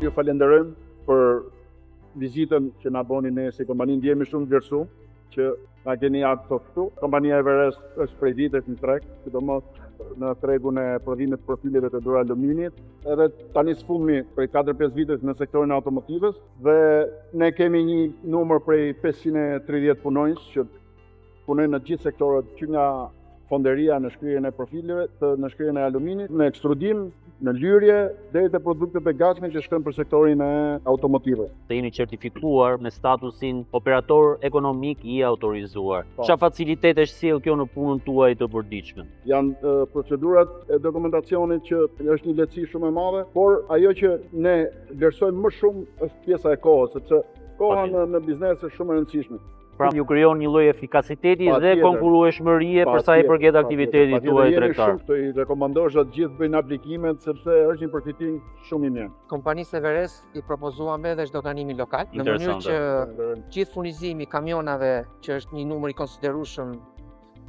ju falenderojmë për vizitën që na boni ne si kompani. Ndjehemi shumë vlerësuar që na keni ardhur sot këtu. Kompania Everest është prej vitesh në treg, sidomos në tregun e prodhimit profileve të duraluminit. Edhe tani sfundmi prej 4-5 vitesh në sektorin e automotivës dhe ne kemi një numër prej 530 punonjës që punojnë në gjithë sektorët, që nga fonderia në shkrirjen e profileve, në shkrirjen e aluminit, në ekstrudim, në lyrje, deri te produktet e gatshme që shkojnë për sektorin e automotivës. Të jeni certifikuar me statusin operator ekonomik i autorizuar. Çfarë facilitete sjell kjo në punën tuaj të përditshme? Janë procedurat e dokumentacionit që është një lehtësi shumë e madhe, por ajo që ne vlerësojmë më shumë është pjesa e kohës, sepse koha në biznes është shumë e rëndësishme. Pra ju krijon një lloj efikasiteti dhe konkurrueshmërie për sa i përket aktivitetit tuaj tregtar. Të i rekomandosh atë gjithë bëjnë aplikimet sepse është një përfitim shumë i mirë. Kompanisë Everest i propozuam edhe zhdoganimi lokal, në mënyrë që gjithë furnizimi i kamionave, që është një numër i konsiderueshëm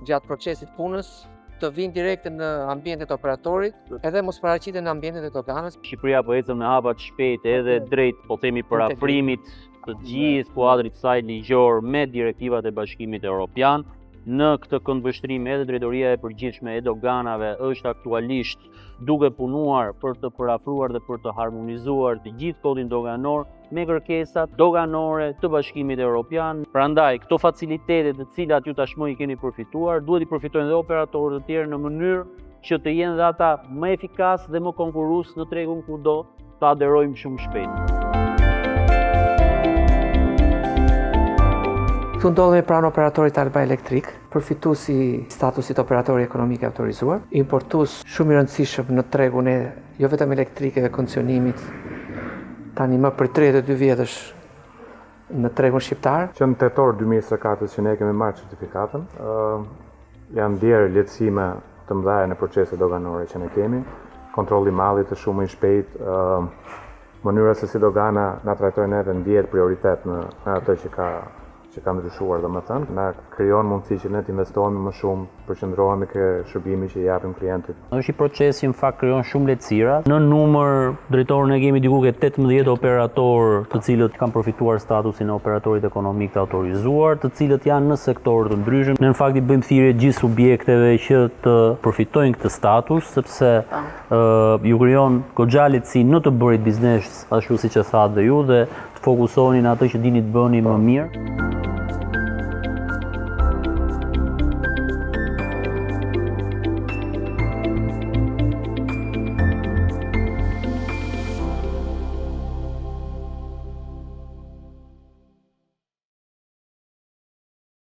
gjatë procesit punës, të vinë direkte në ambientet operatorit, edhe mos paraqiten në ambientet e doganës. Shqipëria po ecëm në hapa të shpejtë edhe drejt, po themi, parafrimit të gjithë kuadrit saj ligjor me direktivat e Bashkimit Evropian. Në këtë këndvështrim edhe drejtoria e përgjithshme e doganave është aktualisht duke punuar për të parafruar dhe për të harmonizuar të gjithë kodin doganor me kërkesat doganore të Bashkimit Evropian. Prandaj, këto facilitete të cilat ju tashmë i keni përfituar, duhet i përfitojnë dhe operatorët e tjerë në mënyrë që të jenë dhe ata më efikas dhe më konkurrues në tregun kudo të aderojmë shumë shpejt. Këtu ndodhemi pranë operatorit Alba Electric, përfituesi i statusit operatori ekonomik autorizuar, importues shumë i rëndësishëm në tregun e jo vetëm elektrike dhe kondicionimit, tani më për 32 vjetësh në tregun shqiptar. Që në tetor 2024 që ne kemi marrë certifikatën, janë ndjerë lehtësime të mëdha në proceset doganore që ne kemi, kontrolli i mallit të shumë i shpejt, mënyra se si dogana na trajtojnë edhe ndjehet prioritet në atë që ka ndryshuar, domethënë, na krijon mundësi që ne të investojmë më shumë, përqendrohemi ke shërbimi që i japim klientit. Është një proces që në fakt krijon shumë lehtësira. Në numër drejtor ne kemi diku ke 18 operatorë, të cilët kanë përfituar statusin e operatorit ekonomik të autorizuar, të cilët janë në sektorë të ndryshëm. Ne në fakt i bëjmë thirrje gjithë subjekteve që të përfitojnë këtë status, sepse ju krijon goxha lehtësi në të bërit biznes, ashtu siç e thatë dhe ju, dhe të fokusoheni në atë që dini të bëni më mirë.